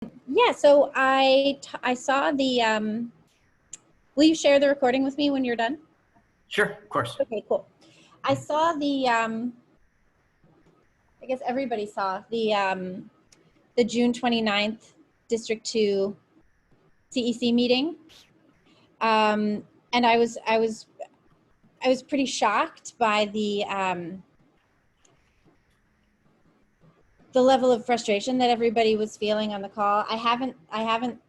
Yeah, so I saw the, will you share the recording with me when you're done? Sure, of course. Okay, cool. I saw the, I guess everybody saw the June 29th District 2 CEC meeting. And I was pretty shocked by the level of frustration that everybody was feeling on the call. I haven't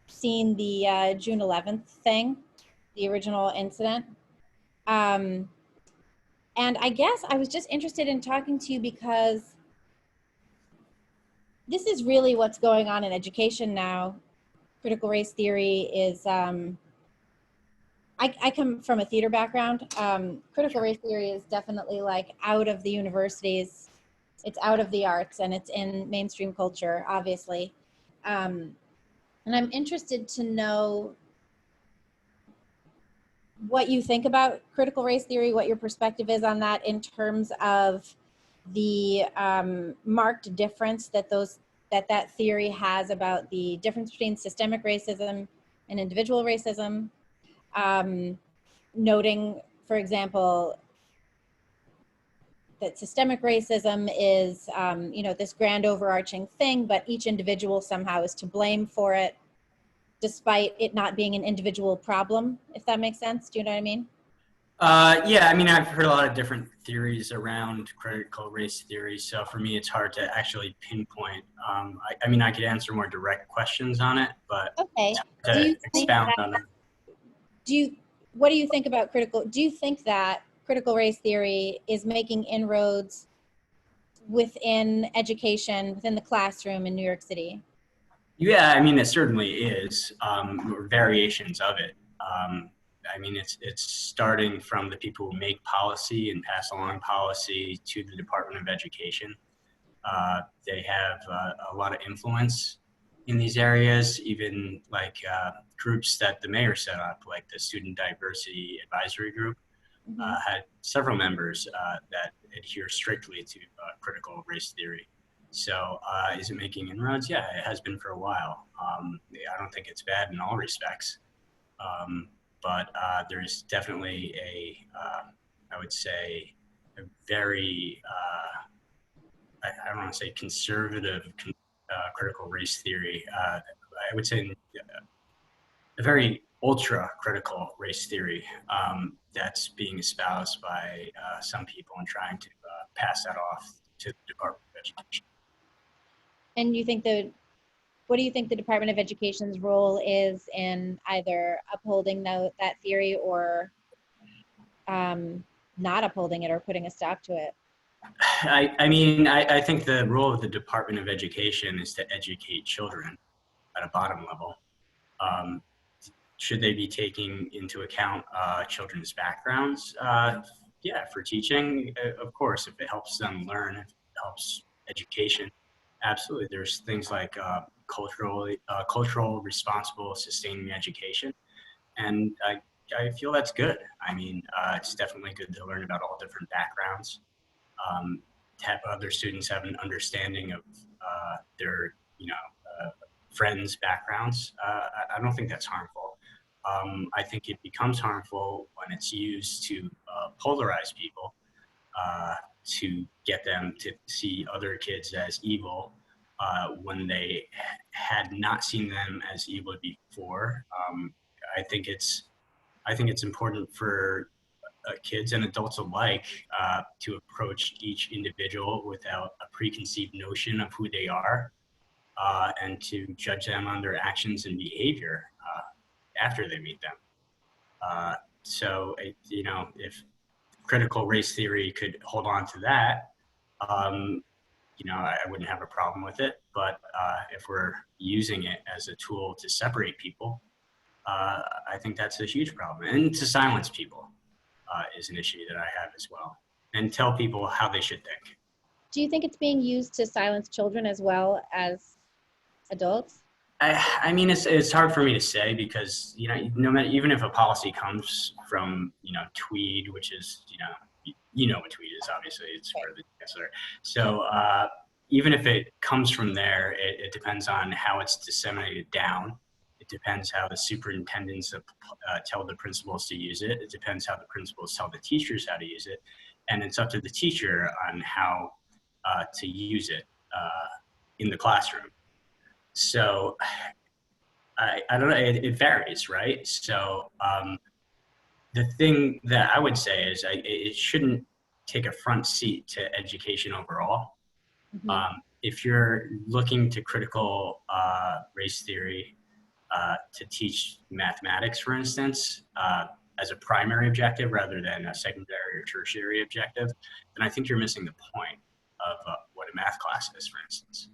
seen the June 11th thing, the original incident. And I guess I was just interested in talking to you because this is really what's going on in education now. Critical race theory is, I come from a theater background. Critical race theory is definitely like out of the universities. It's out of the arts and it's in mainstream culture, obviously. And I'm interested to know what you think about critical race theory, what your perspective is on that in terms of the marked difference that that theory has about the difference between systemic racism and individual racism. Noting, for example, that systemic racism is, this grand overarching thing, but each individual somehow is to blame for it, despite it not being an individual problem, if that makes sense. Do you know what I mean? Yeah, I mean, I've heard a lot of different theories around critical race theory, so for me, it's hard to actually pinpoint. I mean, I could answer more direct questions on it, but Okay. it's Do hard to you think expound that, on it. what do you think about do you think that critical race theory is making inroads within education, within the classroom in New York City? Yeah, I mean, it certainly is, or variations of it. I mean, it's starting from the people who make policy and pass along policy to the Department of Education. They have a lot of influence in these areas, even like groups that the mayor set up, like the Student Diversity Advisory Group, Mm-hmm. had several members that adhere strictly to critical race theory. So is it making inroads? Yeah, it has been for a while. I don't think it's bad in all respects. But there's definitely I would say, a very I don't want to say conservative critical race theory. I would say a very ultra critical race theory that's being espoused by some people and trying to pass that off to the Department of Education. And what do you think the Department of Education's role is in either upholding that theory or not upholding it or putting a stop to it? I mean, I think the role of the Department of Education is to educate children at a bottom level. Um, should they be taking into account children's backgrounds? Yeah, for teaching, of course, if it helps them learn, if it helps education, absolutely. There's things like cultural, responsible, sustaining education, and I feel that's good. I mean, it's definitely good to learn about all different backgrounds. To have other students have an understanding of their, friends' backgrounds. I don't think that's harmful. I think it becomes harmful when it's used to polarize people, to get them to see other kids as evil when they had not seen them as evil before. I think it's I think it's important for kids and adults alike to approach each individual without a preconceived notion of who they are, and to judge them on their actions and behavior after they meet them. If critical race theory could hold on to that, um, I wouldn't have a problem with it. But if we're using it as a tool to separate people, I think that's a huge problem. And to silence people is an issue that I have as well. And tell people how they should think. Do you think it's being used to silence children as well as adults? I mean, it's hard for me to say because no matter, even if a policy comes from Tweed, which is you know what Tweed is, obviously it's for the chancellor. So even if it comes from there, it depends on how it's disseminated down. It depends how the superintendents tell the principals to use it. It depends how the principals tell the teachers how to use it. And it's up to the teacher on how to use it in the classroom. So I don't know, it varies, right? So the thing that I would say is it shouldn't take a front seat to education overall. Mhm. If you're looking to critical race theory to teach mathematics, for instance, as a primary objective rather than a secondary or tertiary objective, then I think you're missing the point of what a math class is, for instance.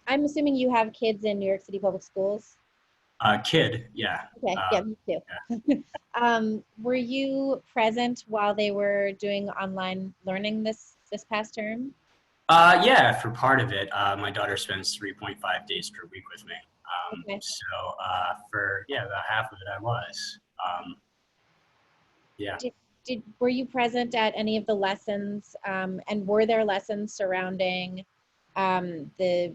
I'm assuming you have kids in New York City public schools. Kid, yeah. Okay, yeah, me too. Were you present while they were doing online learning this past term? Yeah, for part of it, my daughter spends 3.5 days per week with me. Okay. So for, yeah, about half of it I was. Yeah. Were you present at any of the lessons? And were there lessons surrounding the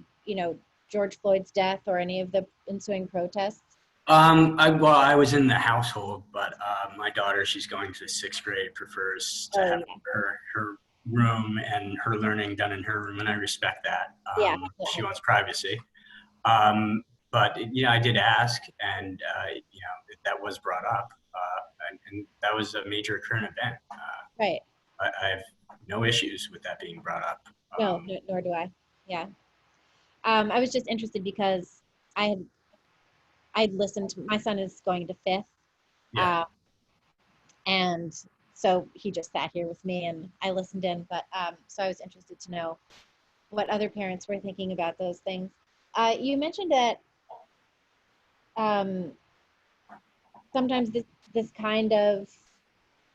George Floyd's death or any of the ensuing protests? Well, I was in the household, but my daughter, she's going to sixth grade, prefers to Oh have yeah, her room and her learning done in her room, and I respect that. yeah, She definitely. wants privacy. Um, but I did ask, and that was brought up, and that was a major current event. Right. I have no issues with that being brought up. No, nor do I. Yeah. I was just interested because I had I'd listened to my son is going to fifth, Yeah. uh, and so he just sat here with me and I listened in. But so I was interested to know what other parents were thinking about those things. You mentioned that um, sometimes this kind of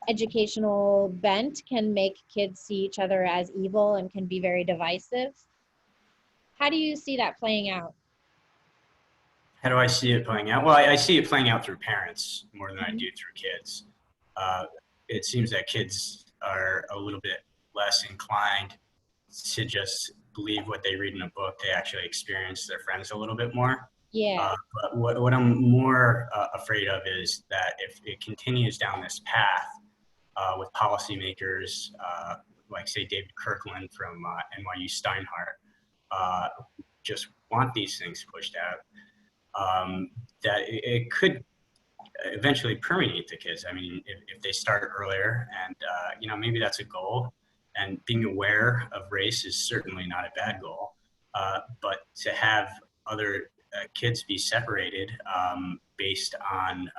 educational bent can make kids see each other as evil and can be very divisive. How do you see that playing out? How do I see it playing out? Well, I see it playing out through parents more than I Mhm. do through kids. Uh, it seems that kids are a little bit less inclined to just believe what they read in a book. They actually experience their friends a little bit more. Yeah. But what I'm more afraid of is that if it continues down this path with policymakers like, say, David Kirkland from NYU Steinhardt, just want these things pushed out, that it could eventually permeate the kids. I mean, if they start earlier, and maybe that's a goal. And being aware of race is certainly not a bad goal. But to have other kids be separated based on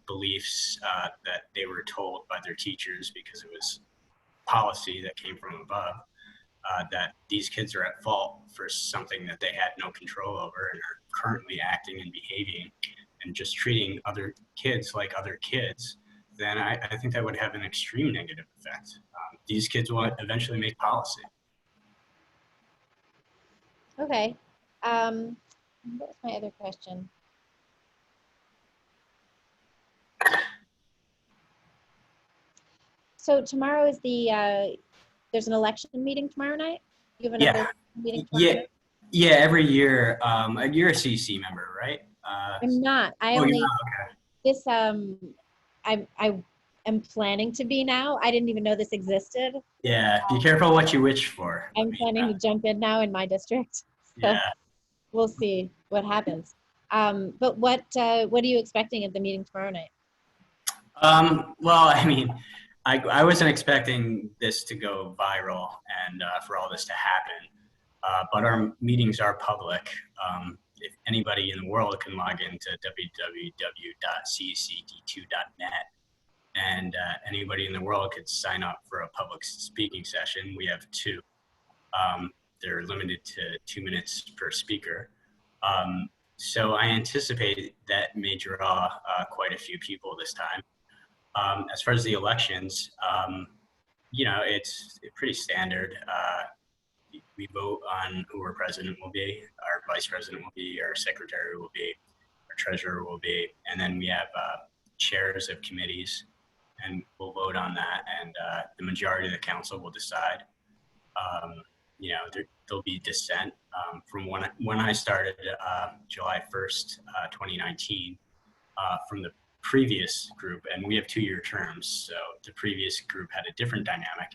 beliefs that they were told by their teachers because it was policy that came from above, that these kids are at fault for something that they had no control over and are currently acting and behaving and just treating other kids like other kids, then I think that would have an extreme negative effect. These kids will eventually make policy. Okay. What was my other question? So tomorrow is there's an election meeting tomorrow night? You have Yeah, another meeting tomorrow yeah, night? yeah. Every year, you're a CC member, right? I'm not. I Oh, you're only not. Okay. this I am planning to be now. I didn't even know this existed. Yeah, be careful what you wish for. I I'm mean, planning to jump in now in my district. So yeah. we'll see what happens. But what are you expecting at the meeting tomorrow night? Well, I mean, I wasn't expecting this to go viral and for all this to happen. But our meetings are public. If anybody in the world can log into www.ccd2.net, and anybody in the world could sign up for a public speaking session. We have two. They're limited to 2 minutes per speaker. So I anticipate that may draw quite a few people this time. As far as the elections, it's pretty standard. We vote on who our president will be, our vice president will be, our secretary will be, our treasurer will be, and then we have chairs of committees, and we'll vote on that, and the majority of the council will decide. Um, there'll be dissent from when I started July 1st, 2019, from the previous group, and we have 2-year terms. So the previous group had a different dynamic.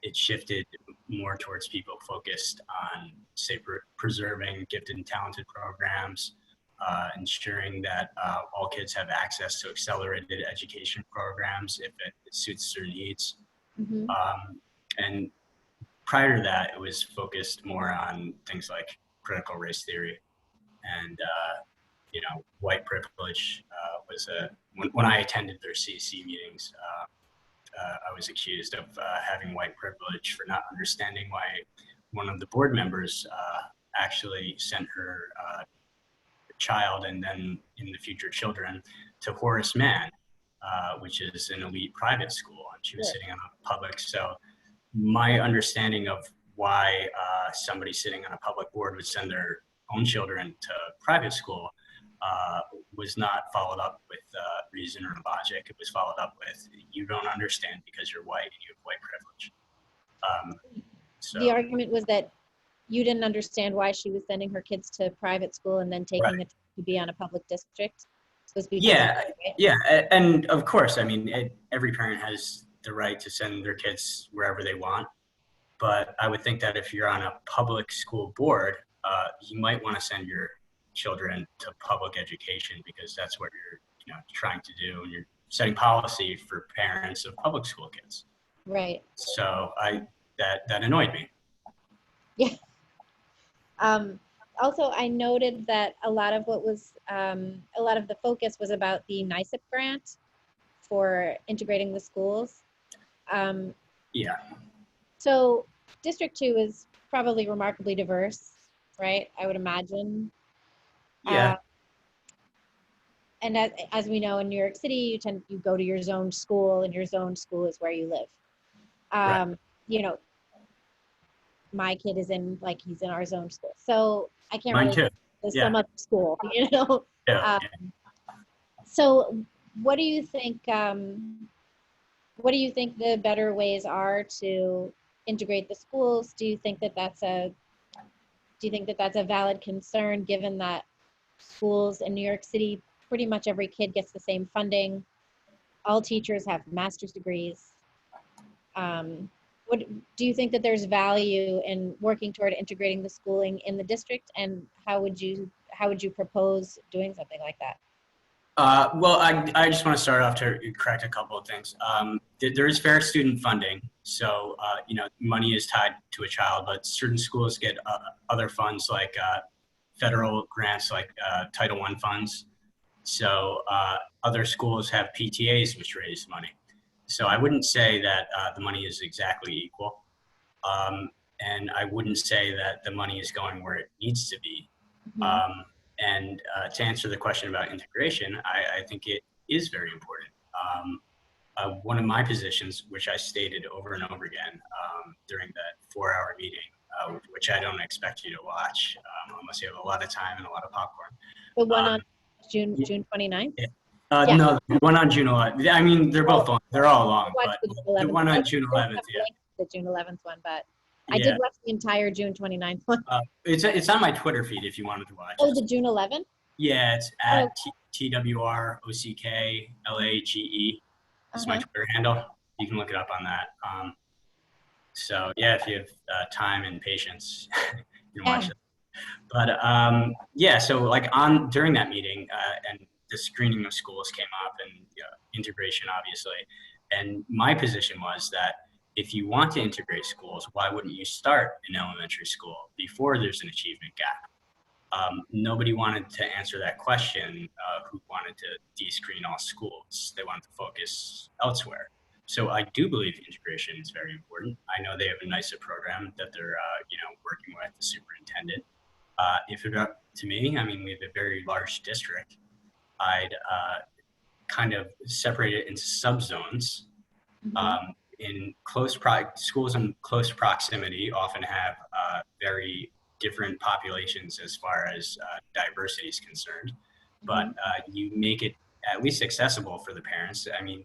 It shifted more towards people focused on, say, preserving gifted and talented programs, ensuring that all kids have access to accelerated education programs if it suits their needs. Mm-hmm. And prior to that, it was focused more on things like critical race theory and white privilege. When I attended their CC meetings, I was accused of having white privilege for not understanding why one of the board members actually sent her child and then in the future children to Horace Mann, which is an elite private school, and she was sitting on a public. So my understanding of why somebody sitting on a public board would send their own children to private school was not followed up with reason or logic. It was followed up with, you don't understand because you're white and you have white privilege. So the argument was that you didn't understand why she was sending her kids to private school and then taking the time to be on a public district. Yeah, and of course, I mean, every parent has the right to send their kids wherever they want. But I would think that if you're on a public school board, you might want to send your children to public education because that's what you're trying to do, and you're setting policy for parents of public school kids. Right. So that annoyed me. Yeah. Also, I noted that a lot of the focus was about the NICEP grant for integrating the schools. Yeah. So District 2 is probably remarkably diverse, right? I would imagine. Yeah. And as we know, in New York City, you go to your zoned school, and your zoned school is where you live. Right. My kid is he's in our zoned school, so I can't Mine really too. some other school, Yeah. So what do you think? What do you think the better ways are to integrate the schools? Do you think that that's a valid concern, given that schools in New York City, pretty much every kid gets the same funding, all teachers have master's degrees? What do you think that there's value in working toward integrating the schooling in the district, and how would you propose doing something like that? Well, I just want to start off to correct a couple of things. There is fair student funding, so money is tied to a child, but certain schools get other funds like federal grants, like Title I funds. So other schools have PTAs which raise money. So I wouldn't say that the money is exactly equal, and I wouldn't say that the money is going where it needs to be. Mm-hmm. And to answer the question about integration, I think it is very important. One of my positions, which I stated over and over again during that 4-hour meeting, which I don't expect you to watch unless you have a lot of time and a lot of popcorn. The one on June 29th? Yeah. No, the one on June 11th. I mean, they're both long. They're all long, but the one on June 11th, yeah. The June 11th one, but I did watch the entire June 29th one. It's on my Twitter feed if you wanted to watch. Oh, the June 11th? Yeah, it's at TWROCKLAGE. It's my Twitter handle. You can look it up on that. So yeah, if you have time and patience, you can watch it. But so like during that meeting, and the screening of schools came up, and integration obviously. And my position was that if you want to integrate schools, why wouldn't you start in elementary school before there's an achievement gap? Nobody wanted to answer that question who wanted to descreen all schools. They wanted to focus elsewhere. So I do believe integration is very important. I know they have a NICEP program that they're working with the superintendent. If it were up to me, I mean, we have a very large district. I'd kind of separate it into subzones. Mm-hmm. In schools in close proximity often have very different populations as far as diversity is concerned, but you make it at least accessible for the parents. I mean,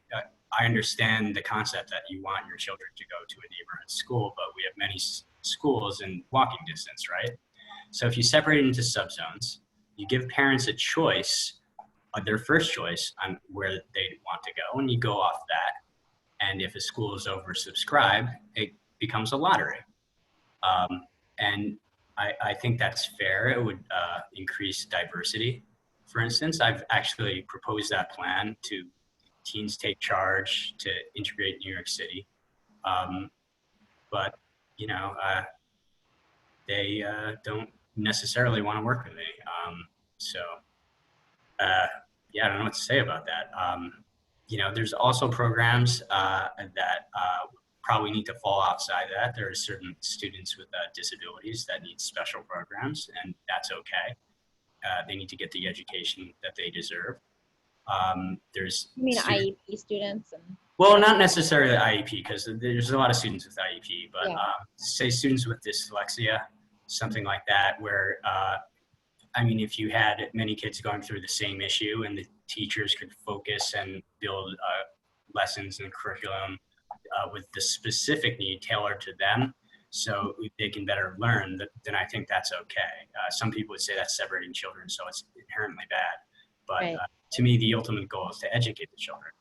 I understand the concept that you want your children to go to a neighborhood school, but we have many schools in walking distance, right? So if you separate it into subzones, you give parents a choice, their first choice on where they want to go, and you go off that. And if a school is oversubscribed, it becomes a lottery. And I think that's fair. It would increase diversity. For instance, I've actually proposed that plan to Teens Take Charge to integrate New York City. But, you know, they don't necessarily want to work with me. So, yeah, I don't know what to say about that. You know, there's also programs that probably need to fall outside that. There are certain students with disabilities that need special programs, and that's okay. They need to get the education that they deserve. There's You mean IEP students? And well, not necessarily IEP, because there's a lot of students with IEP, but Yeah. say students with dyslexia, something like that, where I mean, if you had many kids going through the same issue and the teachers could focus and build lessons and curriculum with the specific need tailored to them so they can better learn, then I think that's okay. Some people would say that's separating children, so it's inherently bad. But Right. To me, the ultimate goal is to educate the children.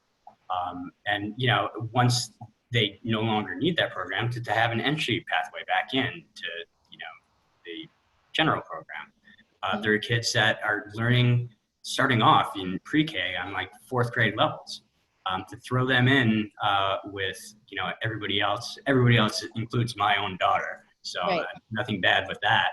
And, you know, once they no longer need that program, to have an entry pathway back in to, you know, the general program. There are kids that are learning, starting off in pre-K on like fourth grade levels. To throw them in with, you know, everybody else includes my own daughter. So Right. Nothing bad with that.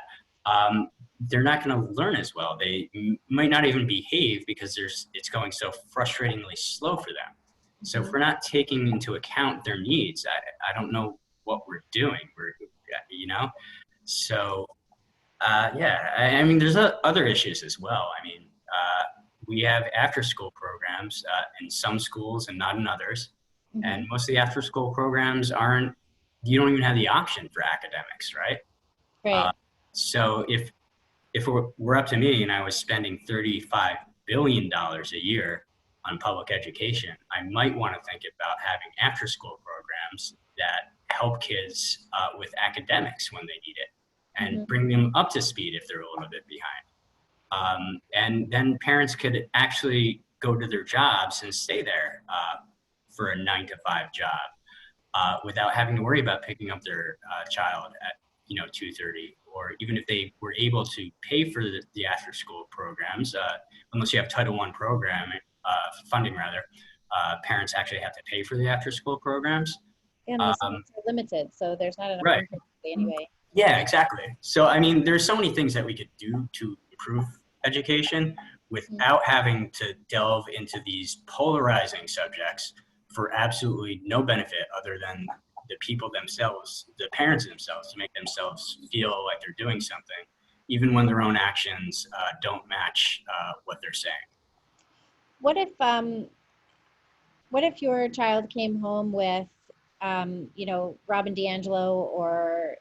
They're not going to learn as well. They might not even behave because it's going so frustratingly slow for them. So if we're not taking into account their needs, I don't know what we're doing. You know, so yeah, I mean, there's other issues as well. I mean, we have after-school programs in some schools and not in others. And most of the after-school programs you don't even have the option for academics, right? Right. So if we're up to me and I was spending $35 billion a year on public education, I might want to think about having after-school programs that help kids with academics when they need it and bring them up to speed if they're a little bit behind. And then parents could actually go to their jobs and stay there for a 9-to-5 job without having to worry about picking up their child at 2:30, or even if they were able to pay for the after-school programs, unless you have Title I program funding rather, parents actually have to pay for the after-school programs. And the seats are limited, so there's not enough Right. room anyway. Yeah, exactly. So, I mean, there's so many things that we could do to improve education without having to delve into these polarizing subjects for absolutely no benefit other than the people themselves, the parents themselves, to make themselves feel like they're doing something, even when their own actions don't match what they're saying. What if your child came home with, Robin DiAngelo or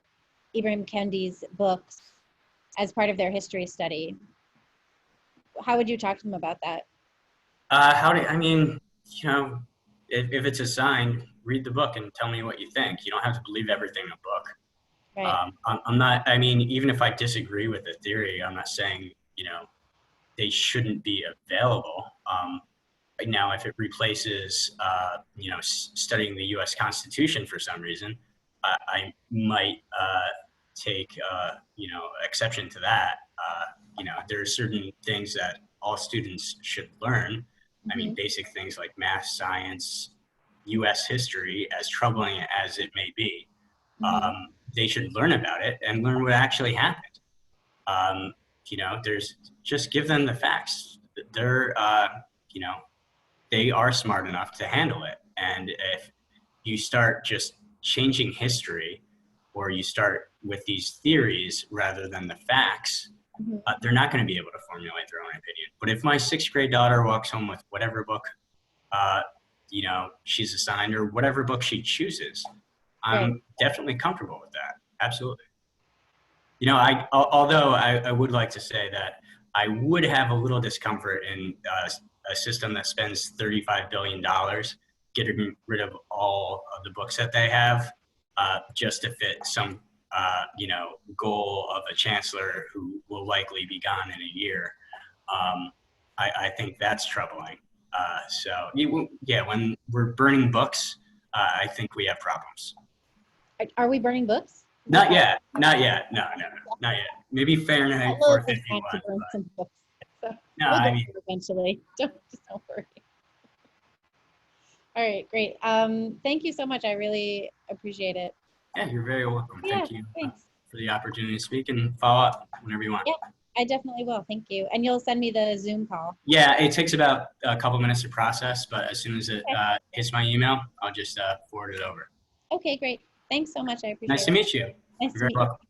Ibram Kendi's books as part of their history study? How would you talk to them about that? If it's assigned, read the book and tell me what you think. You don't have to believe everything in a book. Right. I'm not, I mean, even if I disagree with the theory, I'm not saying, they shouldn't be available. Now, if it replaces, studying the U.S. Constitution for some reason, I might take, exception to that. There are certain things that all students should learn. I mean, basic things like math, science, U.S. history, as troubling as it may be. They should learn about it and learn what actually happened. Just give them the facts. They are smart enough to handle it. And if you start just changing history, or you start with these theories rather than the facts, they're not going to be able to formulate their own opinion. But if my 6th grade daughter walks home with whatever book, she's assigned, or whatever book she chooses, I'm definitely comfortable with that. Absolutely. Although I would like to say that I would have a little discomfort in a system that spends $35 billion getting rid of all of the books that they have just to fit some goal of a chancellor who will likely be gone in a year. I think that's troubling. When we're burning books, I think we have problems. Are we burning books? Not yet. Not yet. No, not yet. Maybe Fahrenheit Lois is 451. trying to burn some books. So No, we'll I get mean, there eventually. Don't worry. All right, great. Thank you so much. I really appreciate it. yeah, you're very welcome. Yeah, Thank you thanks. for the opportunity to speak, and follow up whenever you want. Yeah, I definitely will. Thank you. And you'll send me the Zoom call. Yeah, it takes about a couple minutes to process, but as soon as it Okay. hits my email, I'll just forward it over. Okay, great. Thanks so much. I appreciate it. Nice to meet you. Nice You're to very meet you. welcome.